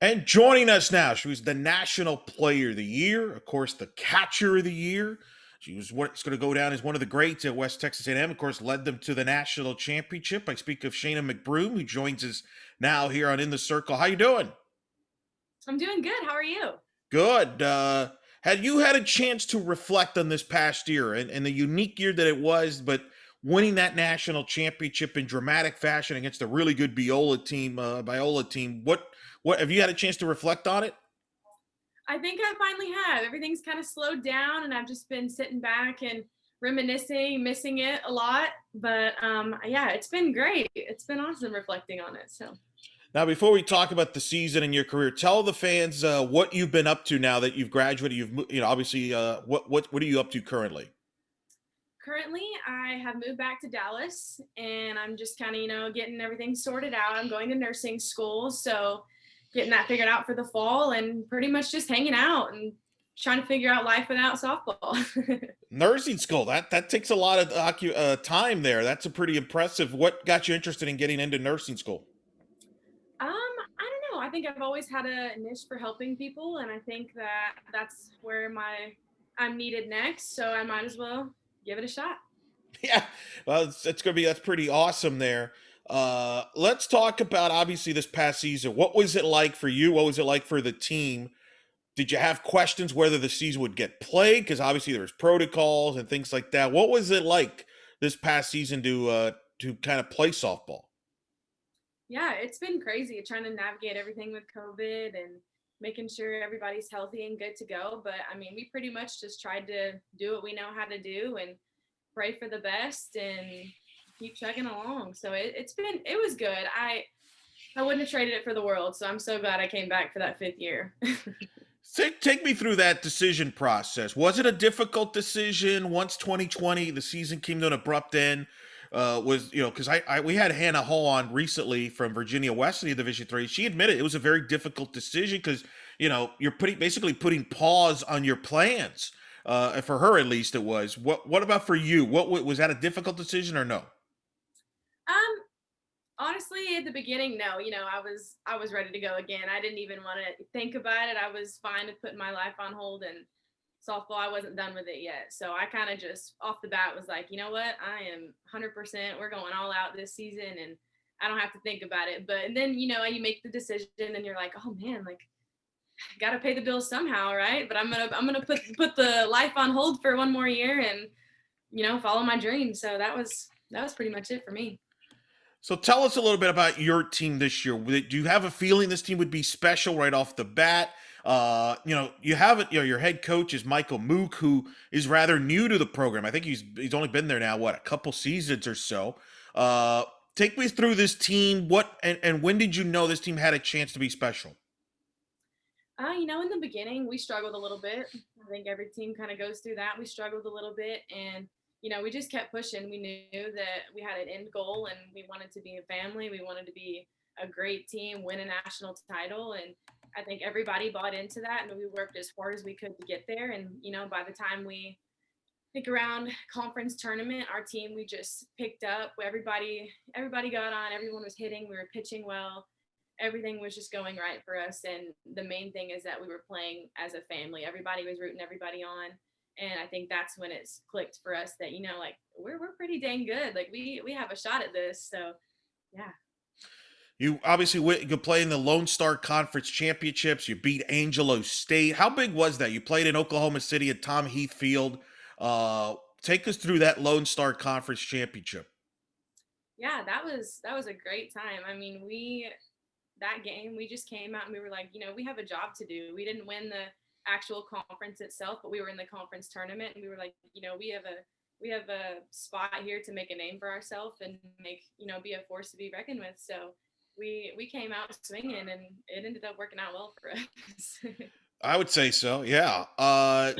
And joining us now, she was the National Player of the Year, of course, the Catcher of the Year. She was what's going to go down as one of the greats at West Texas A&M. Of course, led them to the national championship. I speak of Shanna McBroom, who joins us now here on In the Circle. How you doing? I'm doing good. How are you? Good. Had you had a chance to reflect on this past year and the unique year that it was, but winning that national championship in dramatic fashion against a really good Biola team? What have you had a chance to reflect on it? I think I finally have. Everything's kind of slowed down, and I've just been sitting back and reminiscing, missing it a lot. But yeah, it's been great. It's been awesome reflecting on it. So Now, before we talk about the season and your career, tell the fans what you've been up to now that you've graduated. Obviously, what are you up to currently? currently, I have moved back to Dallas, and I'm just kind of getting everything sorted out. I'm going to nursing school, so getting that figured out for the fall, and pretty much just hanging out and trying to figure out life without softball. Nursing school that takes a lot of time there. That's a pretty impressive. What got you interested in getting into nursing school? I don't know. I think I've always had a niche for helping people, and I think that that's where I'm needed next. So I might as well give it a shot. Yeah, well, it's gonna be that's pretty awesome there. Let's talk about obviously this past season. What was it like for you? What was it like for the team? Did you have questions whether the season would get played? Because obviously there was protocols and things like that. What was it like this past season to kind of play softball? Yeah, it's been crazy trying to navigate everything with COVID and making sure everybody's healthy and good to go. But I mean, we pretty much just tried to do what we know how to do and pray for the best and keep chugging along. So it was good. I wouldn't have traded it for the world. So I'm so glad I came back for that fifth year. Take me through that decision process. Was it a difficult decision once 2020, the season came to an abrupt end? Was because I we had Hannah Hall on recently from Virginia Wesleyan of Division Three. She admitted it was a very difficult decision because you're basically putting pause on your plans. For her at least it was. What about for you? What was that a difficult decision or no? um, Honestly, at the beginning, no. I was ready to go again. I didn't even want to think about it. I was fine with putting my life on hold, and softball, I wasn't done with it yet. So I kind of just off the bat was like, you know what? I am 100%. We're going all out this season, and I don't have to think about it. But and then you make the decision, and you're like, oh man, like got to pay the bills somehow, right? But I'm gonna put the life on hold for one more year, and follow my dream. So that was pretty much it for me. So tell us a little bit about your team this year. Do you have a feeling this team would be special right off the bat? You have it. Your head coach is Michael Mook, who is rather new to the program. I think he's only been there now a couple seasons or so. Uh, Take me through this team. And when did you know this team had a chance to be special? In the beginning, we struggled a little bit. I think every team kind of goes through that. We struggled a little bit, and we just kept pushing. We knew that we had an end goal, and we wanted to be a family. We wanted to be a great team, win a national title, and I think everybody bought into that, and we worked as hard as we could to get there. And by the time we think around conference tournament, our team we just picked up. Everybody got on. Everyone was hitting. We were pitching well, everything was just going right for us. And the main thing is that we were playing as a family. Everybody was rooting everybody on. And I think that's when it's clicked for us that, like we're pretty dang good. Like we have a shot at this. So yeah. You obviously you could play in the Lone Star Conference Championships. You beat Angelo State. How big was that? You played in Oklahoma City at Tom Heath Field. Take us through that Lone Star Conference Championship. Yeah, that was a great time. I mean, that game we just came out and we were like, we have a job to do. We didn't win the actual conference itself, but we were in the conference tournament, and we were like, we have a spot here to make a name for ourselves and be a force to be reckoned with. So we came out swinging, and it ended up working out well for us. I would say so. Yeah.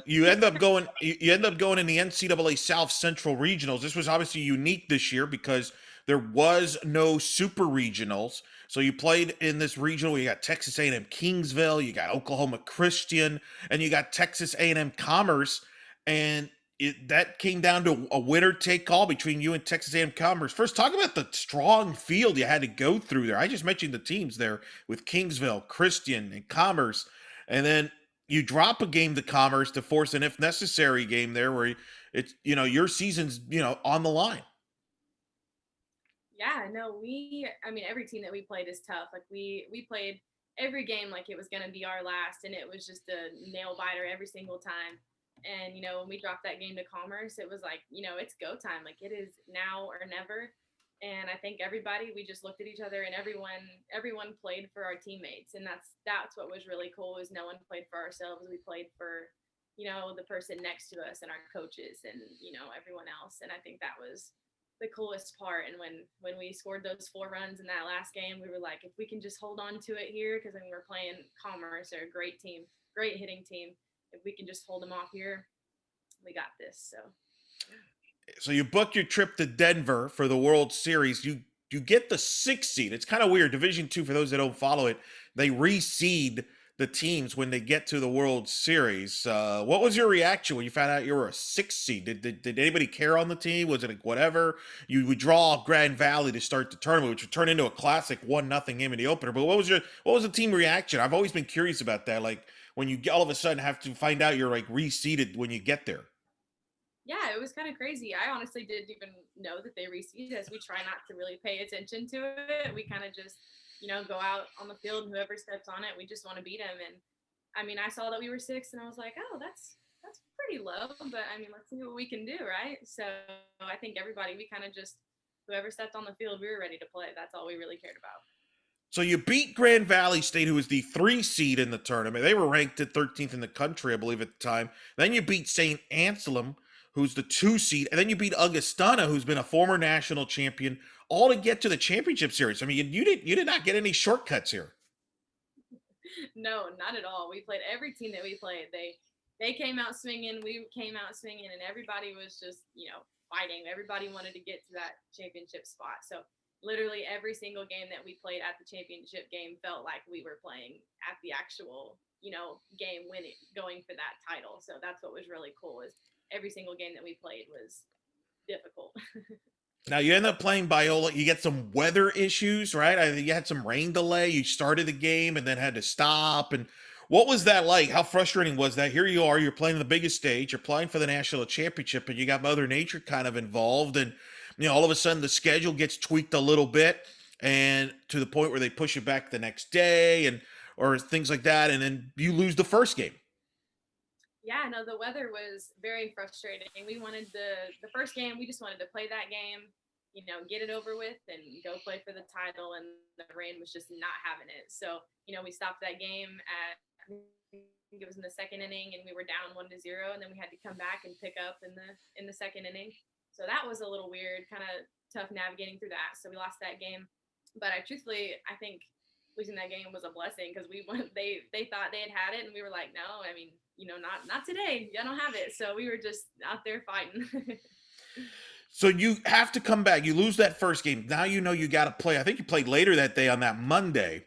You end up going in the NCAA South Central Regionals. This was obviously unique this year because there was no super regionals. So you played in this regional. You got Texas A&M Kingsville, you got Oklahoma Christian, and you got Texas A&M Commerce. And that came down to a winner take all between you and Texas A&M Commerce. First, talk about the strong field you had to go through there. I just mentioned the teams there with Kingsville, Christian, and Commerce, and then you drop a game to Commerce to force an if necessary game there where it's your season's on the line. Yeah, no, I mean, every team that we played is tough. Like we played every game like it was going to be our last, and it was just a nail biter every single time. And when we dropped that game to Commerce, it was like, it's go time. Like it is now or never. And I think everybody, we just looked at each other, and everyone played for our teammates, and that's what was really cool. Is no one played for ourselves. We played for the person next to us and our coaches and everyone else. And I think that was the coolest part. And when we scored those 4 runs in that last game, we were like, if we can just hold on to it here, because then we're playing Commerce, they're a great team, great hitting team. If we can just hold them off here, we got this. So you book your trip to Denver for the World Series. You get the 6th seed. It's kind of weird. Division II, for those that don't follow it, they reseed the teams when they get to the World Series. What was your reaction when you found out you were a 6th seed? Did anybody care on the team? Was it like whatever? You would draw Grand Valley to start the tournament, which would turn into a classic 1-0 game in the opener. But what was the team reaction? I've always been curious about that. Like when you all of a sudden have to find out you're like reseeded when you get there. Yeah, it was kind of crazy. I honestly didn't even know that they reseeded us. We try not to really pay attention to it. We kind of just, go out on the field, and whoever steps on it, we just want to beat them. And I mean, I saw that we were 6th, and I was like, oh, that's pretty low. But I mean, let's see what we can do, right? So I think everybody, we kind of just, whoever stepped on the field, we were ready to play. That's all we really cared about. So you beat Grand Valley State, who was the 3 seed in the tournament. They were ranked at 13th in the country, I believe, at the time. Then you beat St. Anselm, who's the 2 seed, and then you beat Augustana, who's been a former national champion, all to get to the championship series. I mean, you did not get any shortcuts here. No, not at all. We played every team that we played. They came out swinging, we came out swinging, and everybody was just fighting. Everybody wanted to get to that championship spot. So literally every single game that we played at the championship game felt like we were playing at the actual game winning, going for that title. So that's what was really cool. Is every single game that we played was difficult. Now you end up playing Biola. You get some weather issues, right? I think you had some rain delay. You started the game and then had to stop. And what was that like? How frustrating was that? Here you are, you're playing the biggest stage, you're playing for the national championship, and you got Mother Nature kind of involved. And all of a sudden the schedule gets tweaked a little bit, and to the point where they push it back the next day, and or things like that, and then you lose the first game. Yeah, no, the weather was very frustrating. We wanted the first game, we just wanted to play that game, get it over with and go play for the title, and the rain was just not having it. So, we stopped that game at, I think it was in the 2nd inning, and we were down 1-0, and then we had to come back and pick up in the 2nd inning. So that was a little weird, kind of tough navigating through that. So we lost that game. But I think losing that game was a blessing, because they thought they had it, and we were like, no, I mean, not today. I don't have it. So we were just out there fighting. So you have to come back. You lose that first game. Now you got to play. I think you played later that day on that Monday,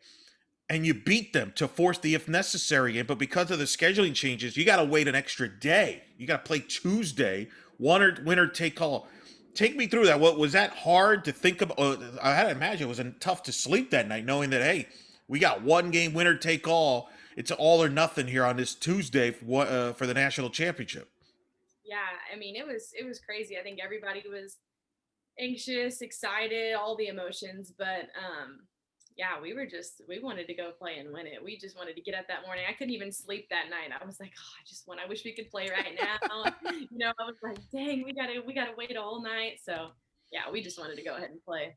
and you beat them to force the if necessary game. But because of the scheduling changes, you got to wait an extra day. You got to play Tuesday, winner take all. Take me through that. What was that hard to think about? I had to imagine it was tough to sleep that night, knowing that, hey, we got one game, winner take all. It's all or nothing here on this Tuesday for the national championship. Yeah, I mean, it was crazy. I think everybody was anxious, excited, all the emotions. But yeah, we wanted to go play and win it. We just wanted to get up that morning. I couldn't even sleep that night. I was like, oh, I wish we could play right now. I was like, dang, we gotta wait a whole night. So yeah, we just wanted to go ahead and play.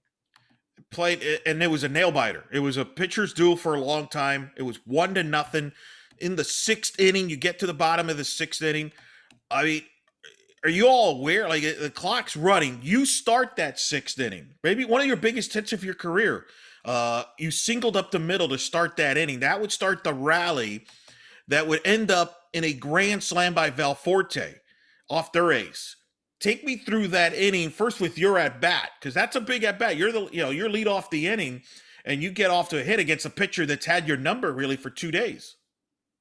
Played, and it was a nail biter. It was a pitcher's duel for a long time. It was 1-0. In the 6th inning, you get to the bottom of the 6th inning. I mean, are you all aware? Like, the clock's running. You start that 6th inning. Maybe one of your biggest hits of your career. You singled up the middle to start that inning. That would start the rally that would end up in a grand slam by Valforte off their ace. Take me through that inning first with your at bat, because that's a big at bat. You're lead off the inning, and you get off to a hit against a pitcher that's had your number really for 2 days.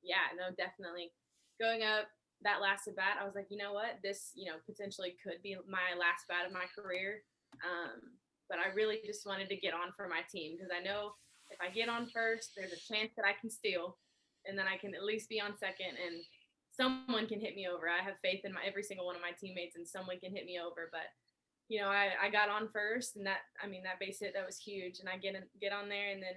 Yeah, no, definitely. Going up that last at bat, I was like, you know what, this potentially could be my last bat of my career. But I really just wanted to get on for my team because I know if I get on first, there's a chance that I can steal, and then I can at least be on second, and someone can hit me over. I have faith in my every single one of my teammates, and someone can hit me over. But I got on first, and that base hit, that was huge, and I get on there, and then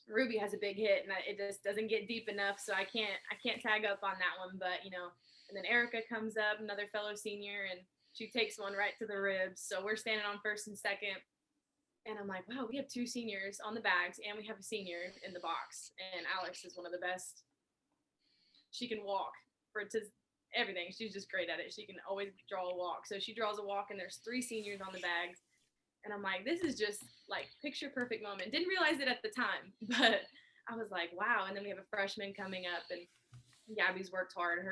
Ruby has a big hit, and it just doesn't get deep enough, so I can't tag up on that one. But and then Erica comes up, another fellow senior, and she takes one right to the ribs. So we're standing on first and second, and I'm like, wow, we have two seniors on the bags, and we have a senior in the box. And Alex is one of the best. She can walk for to everything. She's just great at it. She can always draw a walk. So she draws a walk, and there's three seniors on the bags. And I'm like, this is just like picture perfect moment. Didn't realize it at the time, but I was like, wow. And then we have a freshman coming up, and Gabby's worked hard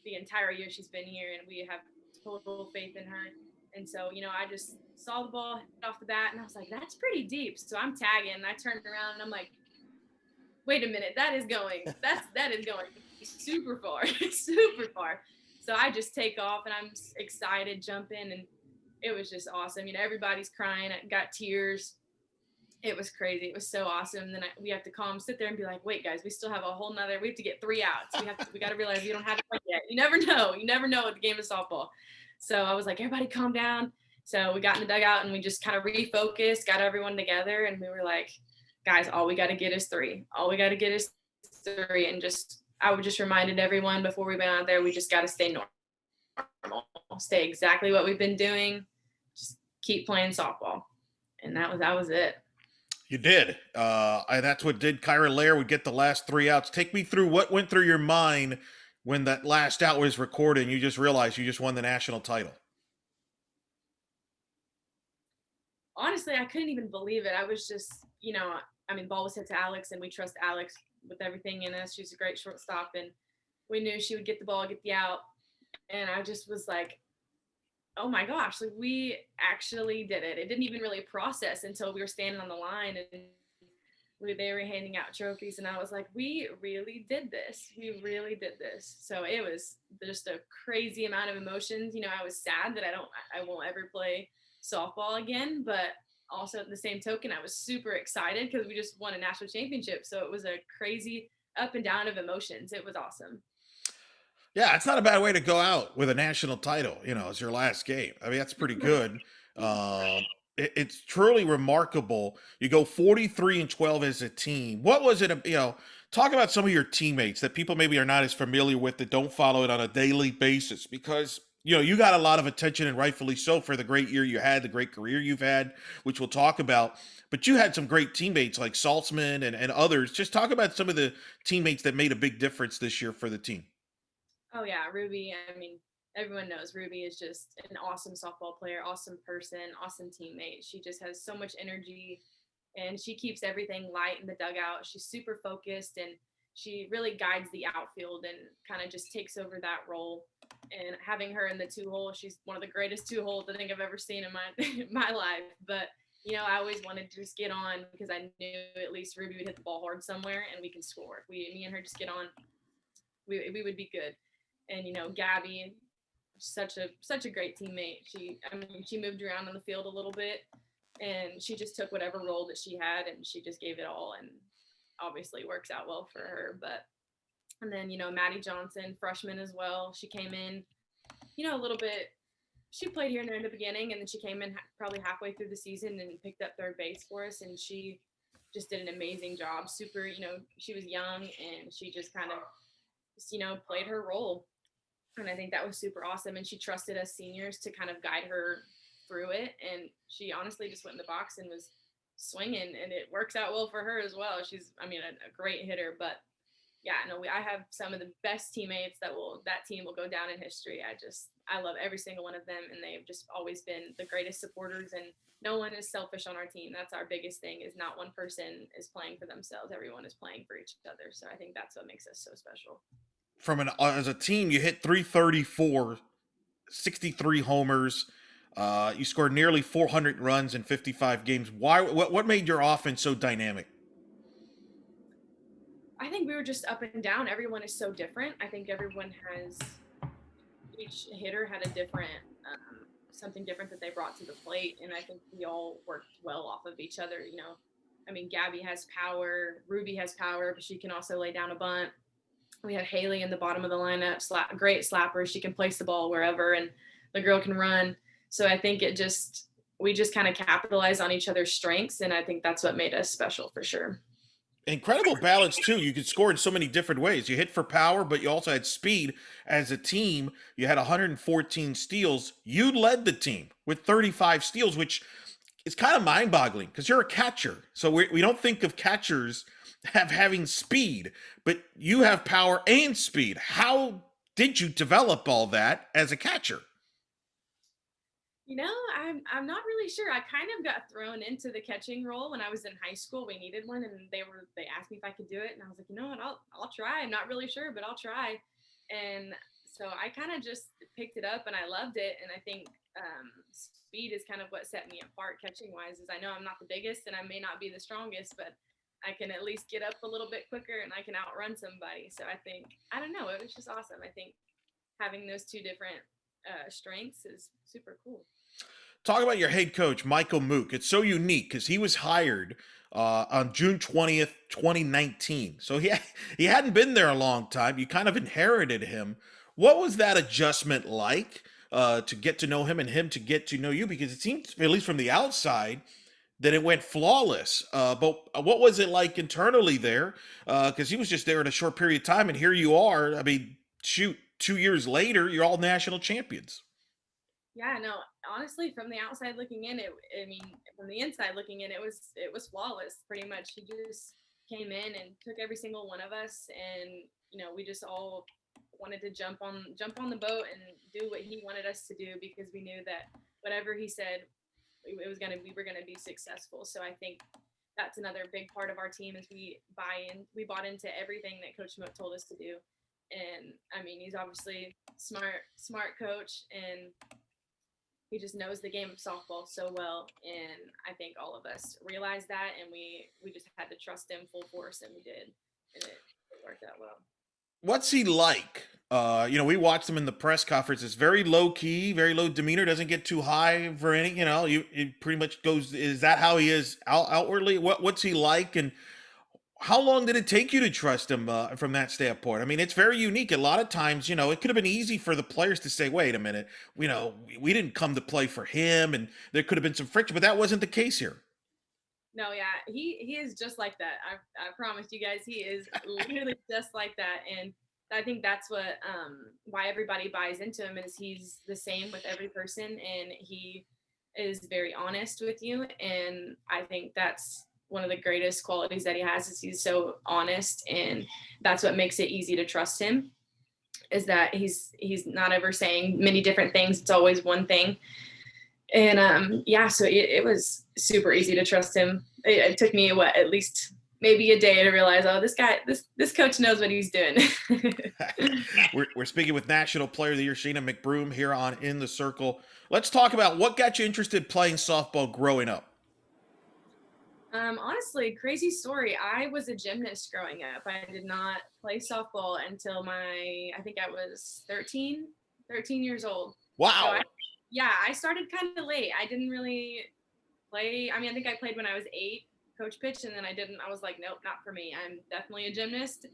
the entire year she's been here, and we have total faith in her. And so, I just saw the ball hit off the bat, and I was like, that's pretty deep. So I'm tagging, and I turned around, and I'm like, wait a minute, that is going super far, super far. So I just take off, and I'm excited, jump in, and it was just awesome. Everybody's crying. I got tears. It was crazy. It was so awesome. And then we have to sit there and be like, wait, guys, we still have a whole nother, we have to get 3 outs. We got to realize we don't have it yet. You never know. You never know with the game of softball. So I was like, everybody calm down. So we got in the dugout, and we just kind of refocused, got everyone together. And we were like, guys, all we got to get is 3. All we got to get is 3. And I would just reminded everyone before we went out there, we just got to stay normal, stay exactly what we've been doing. Just keep playing softball. And that was it. You did. That's what did. Kyra Lair would get the last 3 outs. Take me through what went through your mind when that last out was recorded and you just realized you just won the national title. Honestly, I couldn't even believe it. I was just, ball was hit to Alex, and we trust Alex with everything in us. She's a great shortstop, and we knew she would get the ball, get the out. And I just was like, oh my gosh, like we actually did it. It didn't even really process until we were standing on the line, and they were handing out trophies, and I was like, we really did this. We really did this. So it was just a crazy amount of emotions. I was sad that I won't ever play softball again, but also at the same token, I was super excited because we just won a national championship. So it was a crazy up and down of emotions. It was awesome. Yeah, it's not a bad way to go out with a national title. It's your last game. I mean, that's pretty good. It's truly remarkable. You go 43-12 as a team. What was it? Talk about some of your teammates that people maybe are not as familiar with, that don't follow it on a daily basis, because you got a lot of attention, and rightfully so, for the great year you had, the great career you've had, which we'll talk about. But you had some great teammates like Saltzman and others. Just talk about some of the teammates that made a big difference this year for the team. Oh yeah, Ruby. Everyone knows Ruby is just an awesome softball player, awesome person, awesome teammate. She just has so much energy, and she keeps everything light in the dugout. She's super focused, and she really guides the outfield and kind of just takes over that role. And having her in the 2-hole, she's one of the greatest 2-holes I think I've ever seen in my life. But I always wanted to just get on because I knew at least Ruby would hit the ball hard somewhere, and we can score. If me and her just get on, we would be good. And Gabby, such a great teammate. She moved around on the field a little bit, and she just took whatever role that she had, and she just gave it all, and obviously works out well for her. But and then Maddie Johnson, freshman as well. She came in, a little bit. She played here in the beginning, and then she came in probably halfway through the season and picked up third base for us, and she just did an amazing job. Super, she was young, and she just kind of played her role. And I think that was super awesome. And she trusted us seniors to kind of guide her through it. And she honestly just went in the box and was swinging, and it works out well for her as well. She's, a great hitter. But yeah, no, I have some of the best teammates that team will go down in history. I love every single one of them, and they've just always been the greatest supporters, and no one is selfish on our team. That's our biggest thing, is not one person is playing for themselves. Everyone is playing for each other. So I think that's what makes us so special. As a team, you hit 334, 63 homers. You scored nearly 400 runs in 55 games. What made your offense so dynamic? I think we were just up and down. Everyone is so different. I think everyone has each hitter had a different something different that they brought to the plate, and I think we all worked well off of each other. I mean, Gabby has power, Ruby has power, but she can also lay down a bunt. We have Haley in the bottom of the lineup, great slapper. She can place the ball wherever, and the girl can run. So I think we just kind of capitalize on each other's strengths, and I think that's what made us special for sure. Incredible balance too. You could score in so many different ways. You hit for power, but you also had speed. As a team, you had 114 steals. You led the team with 35 steals, which is kind of mind-boggling because you're a catcher. So we don't think of catchers having speed, but you have power and speed. How did you develop all that as a catcher? I'm not really sure. I kind of got thrown into the catching role when I was in high school. We needed one, and they asked me if I could do it, and I was like, you know what, I'll try. I'm not really sure, but I'll try. And so I kind of just picked it up, and I loved it. And I think speed is kind of what set me apart catching wise. Is I know I'm not the biggest, and I may not be the strongest, but I can at least get up a little bit quicker, and I can outrun somebody. So I don't know, it was just awesome. I think having those two different strengths is super cool. Talk about your head coach, Michael Mook. It's so unique because he was hired on June 20th, 2019. So he hadn't been there a long time. You kind of inherited him. What was that adjustment like to get to know him and him to get to know you? Because it seems, at least from the outside, that it went flawless. But what was it like internally there? Because he was just there in a short period of time, and here you are. I mean, shoot, 2 years later, you're all national champions. Yeah, no, honestly, from the outside looking in, I mean, from the inside looking in, it was flawless. Pretty much, he just came in and took every single one of us, and we just all wanted to jump on the boat and do what he wanted us to do because we knew that whatever he said, we were gonna be successful. So I think that's another big part of our team is we bought into everything that Coach Mook told us to do. And I mean, he's obviously smart coach, and he just knows the game of softball so well. And I think all of us realized that, and we just had to trust him full force, and we did, and it worked out well. What's he like? We watched him in the press conference. It's very low key, very low demeanor. Doesn't get too high for any. It pretty much goes. Is that how he is outwardly? What's he like, and how long did it take you to trust him from that standpoint? I mean, it's very unique. A lot of times, it could have been easy for the players to say, "Wait a minute, we didn't come to play for him," and there could have been some friction, but that wasn't the case here. No, yeah, he is just like that. I promise you guys, he is literally just like that. And I think that's what why everybody buys into him is he's the same with every person, and he is very honest with you. And I think that's one of the greatest qualities that he has is he's so honest, and that's what makes it easy to trust him. Is that he's not ever saying many different things. It's always one thing. And so it was super easy to trust him. It took me at least maybe a day to realize, oh, this coach knows what he's doing. We're speaking with National Player of the Year Shanna McBroom here on In the Circle. Let's talk about what got you interested playing softball growing up. Honestly, crazy story. I was a gymnast growing up. I did not play softball until I think I was 13 years old. Wow. So I started kind of late. I didn't really play. I mean, I think I played when I was 8, coach pitched, and then I didn't. I was like, nope, not for me. I'm definitely a gymnast.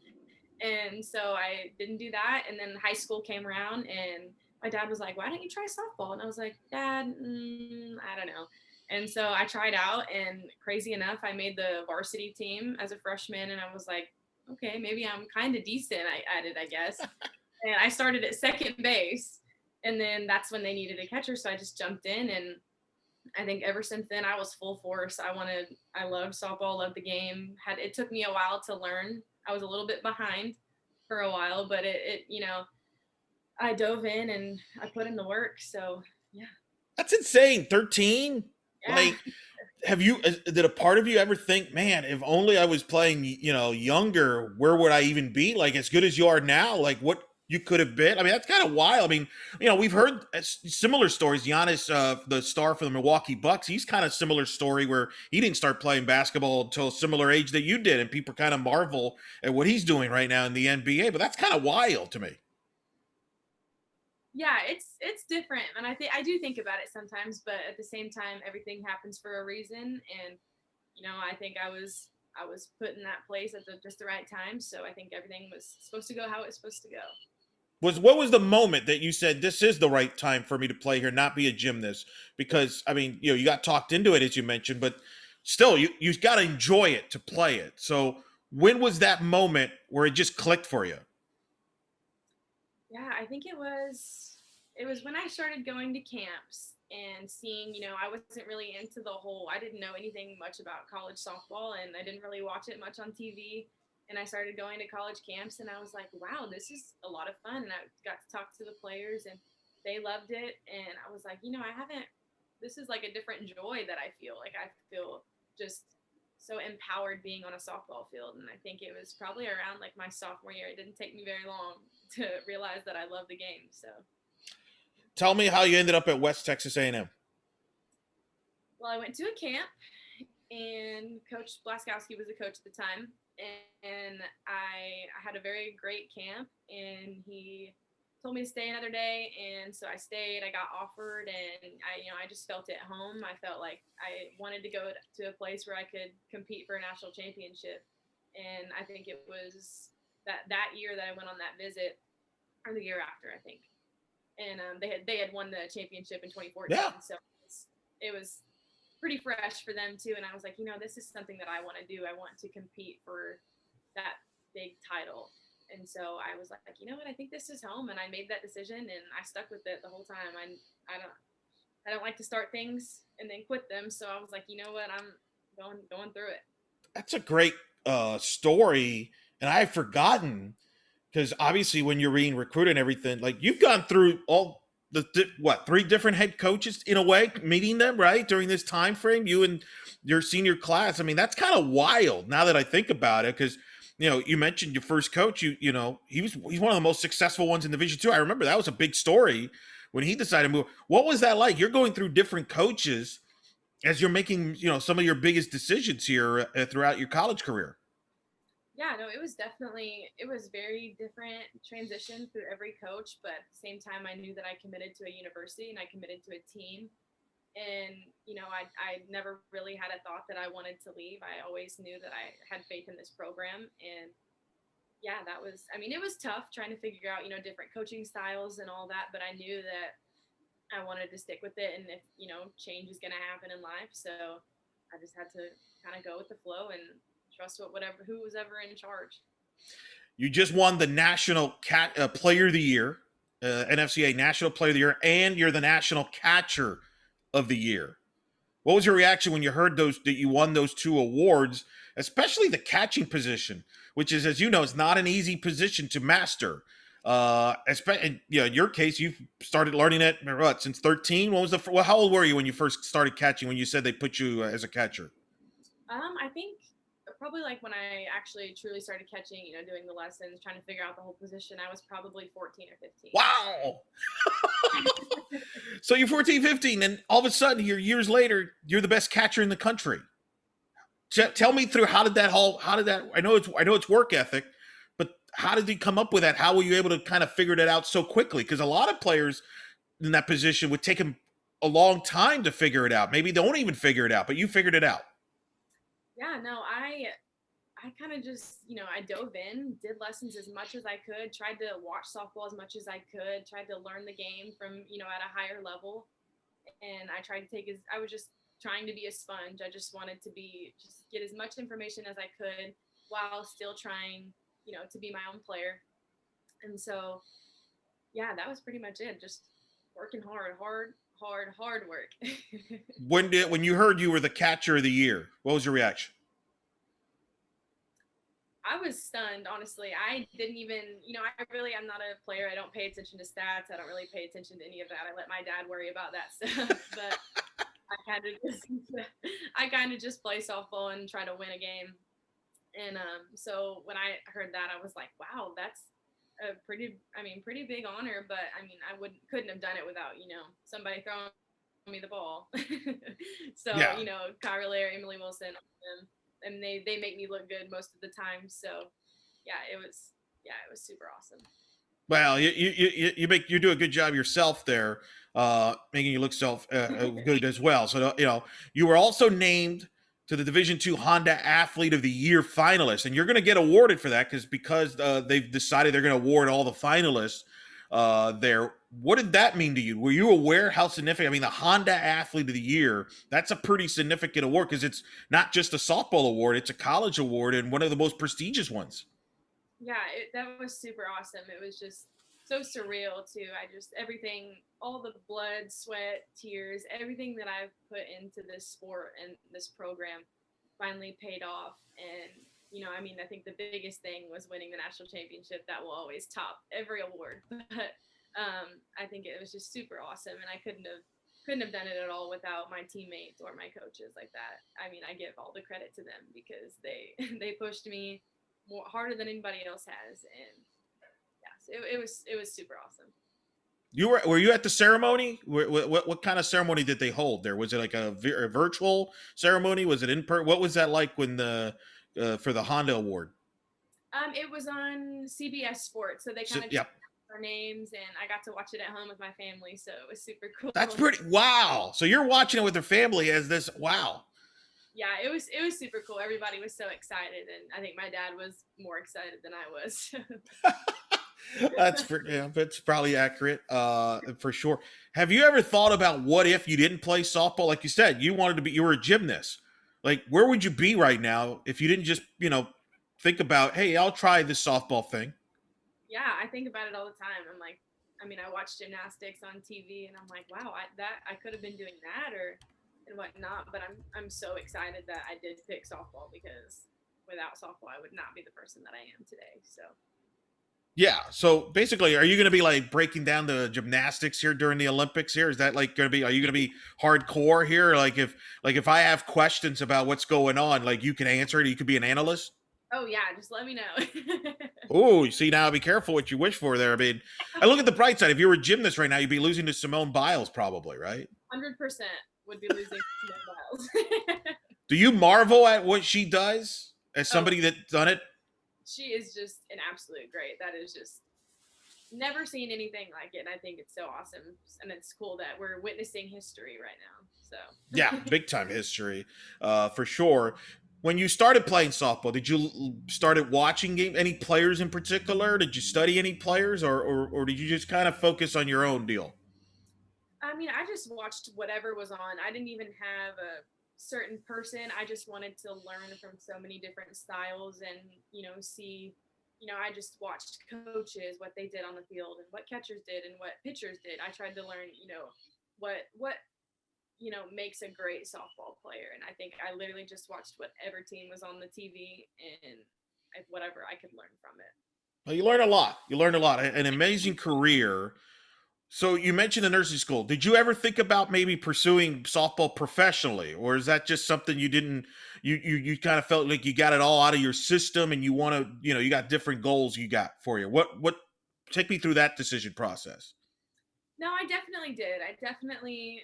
And so I didn't do that. And then high school came around, and my dad was like, why don't you try softball? And I was like, Dad, I don't know. And so I tried out, and crazy enough, I made the varsity team as a freshman, and I was like, okay, maybe I'm kind of decent at it, I guess. And I started at second base. And then that's when they needed a catcher. So I just jumped in, and I think ever since then I was full force. I loved softball, loved the game. It took me a while to learn. I was a little bit behind for a while, but I dove in and I put in the work. So yeah. That's insane. 13? Yeah. Like, did a part of you ever think, man, if only I was playing, younger, where would I even be? Like, as good as you are now, like what you could have been? I mean, that's kind of wild. I mean, we've heard similar stories. Giannis, the star for the Milwaukee Bucks, he's kind of similar story where he didn't start playing basketball until a similar age that you did. And people kind of marvel at what he's doing right now in the NBA, but that's kind of wild to me. Yeah, it's different, and I do think about it sometimes, but at the same time, everything happens for a reason, and I think I was put in that place at just the right time, so I think everything was supposed to go how it's supposed to go. What was the moment that you said this is the right time for me to play here, not be a gymnast? Because I mean, you got talked into it as you mentioned, but still, you got to enjoy it to play it. So when was that moment where it just clicked for you? Yeah, I think it was when I started going to camps and seeing, I wasn't really into I didn't know anything much about college softball and I didn't really watch it much on TV. And I started going to college camps and I was like, wow, this is a lot of fun. And I got to talk to the players and they loved it. And I was like, this is like a different joy that I feel. Like I feel just so empowered being on a softball field. And I think it was probably around like my sophomore year. It didn't take me very long to realize that I love the game. So, Tell me how you ended up at West Texas A&M. well, I went to a camp, and Coach Blaskowski was the coach at the time, and I had a very great camp, and he told me to stay another day, and so I stayed. I got offered, and I just felt at home. I felt like I wanted to go to a place where I could compete for a national championship, and I think it was that year that I went on that visit, or the year after, I think. And they had won the championship in 2014, Yeah. so it was pretty fresh for them too. And I was like, this is something that I want to do. I want to compete for that big title. And so I was like, you know what? I think this is home. And I made that decision, and I stuck with it the whole time. I don't like to start things and then quit them. So I was like, you know what? I'm going through it. That's a great story, and I had forgotten because obviously when you're being recruited and everything, like you've gone through all three different head coaches in a way, meeting them right during this time frame, you and your senior class. I mean, that's kind of wild now that I think about it, because you mentioned your first coach. He's one of the most successful ones in Division II. I remember that was a big story when he decided to move. What was that like? You're going through different coaches as you're making some of your biggest decisions here throughout your college career. Yeah, no, it was very different transition through every coach, but at the same time, I knew that I committed to a university and I committed to a team. And, I never really had a thought that I wanted to leave. I always knew that I had faith in this program. And yeah, it was tough trying to figure out, different coaching styles and all that, but I knew that I wanted to stick with it. And if, change is going to happen in life. So I just had to kind of go with the flow and trust who was ever in charge. You just won the National Player of the Year, NFCA National Player of the Year, and you're the National Catcher of the Year. What was your reaction when you heard that you won those two awards, especially the catching position, which is, as you know, is not an easy position to master. In your case, you started learning it since 13. How old were you when you first started catching? When you said they put you as a catcher? I think probably like when I actually truly started catching, doing the lessons, trying to figure out the whole position, I was probably 14 or 15. Wow. So you're 14, 15, and all of a sudden, here years later, you're the best catcher in the country. Tell me through how did that? I know it's work ethic, but how did you come up with that? How were you able to kind of figure that out so quickly? Because a lot of players in that position would take them a long time to figure it out. Maybe they don't even figure it out, but you figured it out. Yeah, no, I kind of just, I dove in, did lessons as much as I could, tried to watch softball as much as I could, tried to learn the game from, at a higher level. And I was just trying to be a sponge. I just wanted to just get as much information as I could while still trying, to be my own player. And so, yeah, that was pretty much it. Just working hard work. When you heard you were the catcher of the year, what was your reaction? I was stunned, honestly. I didn't even, I'm not a player. I don't pay attention to stats. I don't really pay attention to any of that. I let my dad worry about that stuff. But I kind of just play softball and try to win a game. And so when I heard that, I was like, wow, that's a pretty big honor. But couldn't have done it without, somebody throwing me the ball. So, Yeah. Kyra Lair, Emily Wilson, and they make me look good most of the time. So yeah, it was super awesome. Well, you do a good job yourself there, making you look good as well. So you were also named to the Division II Honda Athlete of the Year finalist, and you're going to get awarded for that because they've decided they're going to award all the finalists there. What did that mean to you? Were you aware how significant? I mean, the Honda Athlete of the Year, that's a pretty significant award because it's not just a softball award, it's a college award and one of the most prestigious ones. Yeah, that was super awesome. It was just so surreal too. I just everything, all the blood, sweat, tears, everything that I've put into this sport and this program finally paid off. And I mean, I think the biggest thing was winning the national championship. That will always top every award. But I think it was just super awesome, and I couldn't have done it at all without my teammates or my coaches like that. I mean, I give all the credit to them because they they pushed me more harder than anybody else has, and yes, it was super awesome. Were you at the ceremony? What kind of ceremony did they hold there? Was it like a virtual ceremony? Was it in person? What was that like when the for the Honda Award? It was on CBS Sports, so they So, kind of yeah, changed our names, and I got to watch it at home with my family, so it was super cool. that's pretty. Wow. So you're watching it with their family as this. Wow. Yeah, it was super cool. Everybody was so excited, and I think my dad was more excited than I was. That's probably accurate, for sure. Have you ever thought about what if you didn't play softball? Like you said, you were a gymnast. Like, where would you be right now if you didn't just, think about, hey, I'll try this softball thing? Yeah, I think about it all the time. I'm like, I mean, I watch gymnastics on TV, and I'm like, wow, I could have been doing that or and whatnot. But I'm so excited that I did pick softball because without softball, I would not be the person that I am today. So Yeah. So basically, are you going to be like breaking down the gymnastics here during the Olympics? Here is that like going to be? Are you going to be hardcore here? Like if I have questions about what's going on, like you can answer it. You could be an analyst. oh yeah, just let me know. Oh, you see now, be careful what you wish for there. I mean, I look at the bright side. If you were a gymnast right now, you'd be losing to Simone Biles, probably, right? 100% would be losing miles. Do you marvel at what she does as Oh, somebody that's done it? she is just an absolute great. That is just never seen anything like it. And I think it's so awesome. And it's cool that we're witnessing history right now. Yeah, So, big time history, for sure. When you started playing softball, did you started watching any players in particular? Did you study any players, or did you just kind of focus on your own deal? I mean, I just watched whatever was on. I didn't even have a certain person. I just wanted to learn from so many different styles and, see, I just watched coaches, what they did on the field and what catchers did and what pitchers did. I tried to learn, what makes a great softball player. And I think I literally just watched whatever team was on the TV and whatever I could learn from it. Well, you learn a lot. You learn a lot. An amazing career. So you mentioned the nursing school. Did you ever think about maybe pursuing softball professionally, or is that just something you didn't? You kind of felt like you got it all out of your system, and you want to, you got different goals you got for you. What? Take me through that decision process. No, I definitely did. I definitely,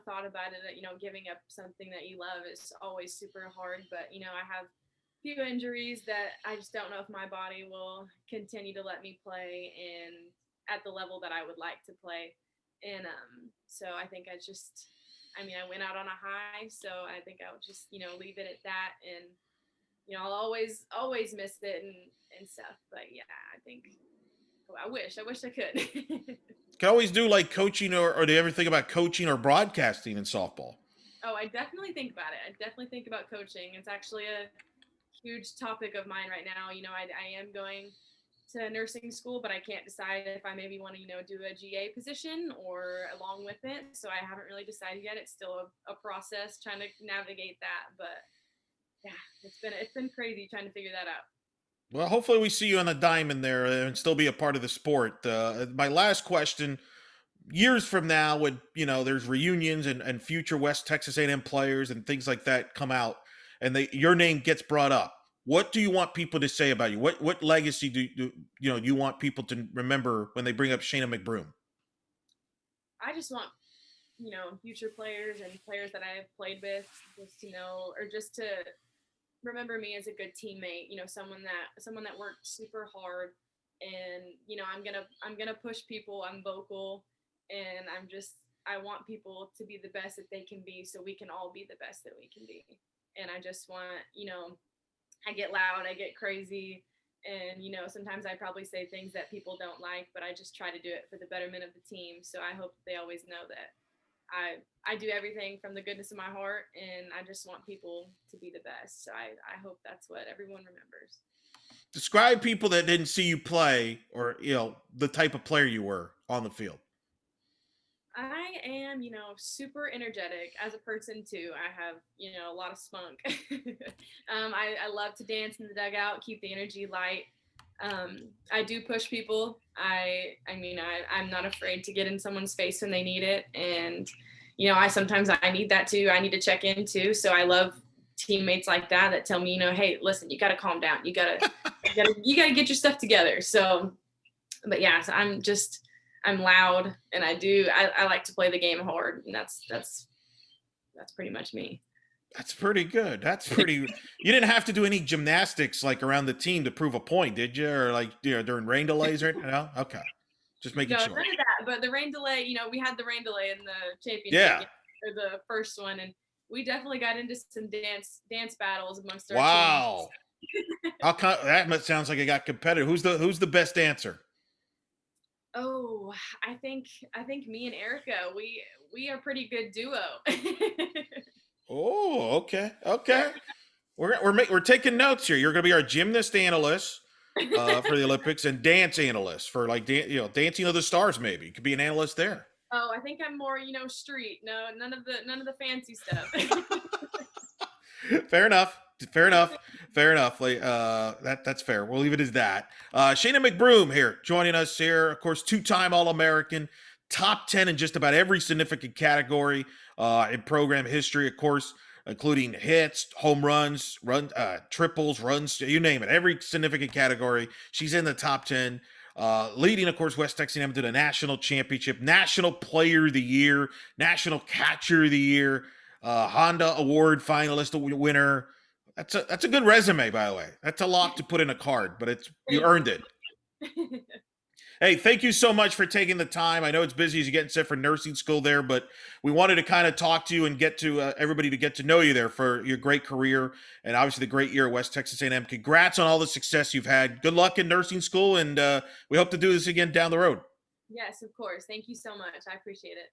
thought about it that, giving up something that you love is always super hard. But, I have a few injuries that I just don't know if my body will continue to let me play and at the level that I would like to play. And so I think I went out on a high. So I think I would just, leave it at that. And, I'll always miss it and stuff. But yeah, I think, I wish I could. Can always do like coaching, or do you ever think about coaching or broadcasting in softball? Oh, I definitely think about it. I definitely think about coaching. It's actually a huge topic of mine right now. I am going to nursing school, but I can't decide if I maybe want to, do a GA position or along with it. So I haven't really decided yet. It's still a process trying to navigate that. But yeah, it's been crazy trying to figure that out. Well, hopefully we see you on the diamond there and still be a part of the sport. My last question: years from now, when there's reunions and future West Texas A&M players and things like that come out, and your name gets brought up, what do you want people to say about you? What legacy do you want people to remember when they bring up Shanna McBroom? I just want, future players and players that I have played with just to know, or just to remember me as a good teammate, someone that worked super hard and I'm gonna push people. I'm vocal, and I want people to be the best that they can be, so we can all be the best that we can be. And I just want, I get loud, I get crazy, and sometimes I probably say things that people don't like, but I just try to do it for the betterment of the team. So I hope they always know that I do everything from the goodness of my heart, and I just want people to be the best. So I hope that's what everyone remembers. Describe people that didn't see you play, or the type of player you were on the field. I am, super energetic as a person too. I have, a lot of spunk. I love to dance in the dugout, keep the energy light. I do push people. I'm not afraid to get in someone's face when they need it, and I need that too. I need to check in too. So I love teammates like that tell me, hey, listen, you got to calm down. You gotta get your stuff together. So, but yeah, so I'm loud, and I like to play the game hard, and that's pretty much me. That's pretty good. That's pretty. You didn't have to do any gymnastics like around the team to prove a point, did you? Or like during rain delays, or no? Okay, just making No, sure. none of that. But the rain delay, we had the rain delay in the championship Yeah. game, or the first one, and we definitely got into some dance battles amongst our team. Wow. That sounds like it got competitive. Who's the best dancer? Oh, I think me and Erica, we are pretty good duo. Oh, okay, okay. We're taking notes here. You're going to be our gymnast analyst for the Olympics and dance analyst for like Dancing of the Stars. Maybe you could be an analyst there. Oh, I think I'm more, street. No, none of the fancy stuff. Fair enough. Fair enough. Fair enough. That's fair. We'll leave it as that. Shanna McBroom here, joining us here. Of course, two-time All-American, top 10 in just about every significant category in program history. Of course, including hits, home runs, triples, runs, you name it. Every significant category, she's in the top 10. Leading, of course, West Texas A&M to the national championship, national player of the year, national catcher of the year, Honda Award finalist winner. That's a good resume, by the way. That's a lot to put in a card, but you earned it. Hey, thank you so much for taking the time. I know it's busy as you're getting set for nursing school there, but we wanted to kind of talk to you and get to everybody to get to know you there for your great career and obviously the great year at West Texas A&M. Congrats on all the success you've had. Good luck in nursing school, and we hope to do this again down the road. Yes, of course. Thank you so much. I appreciate it.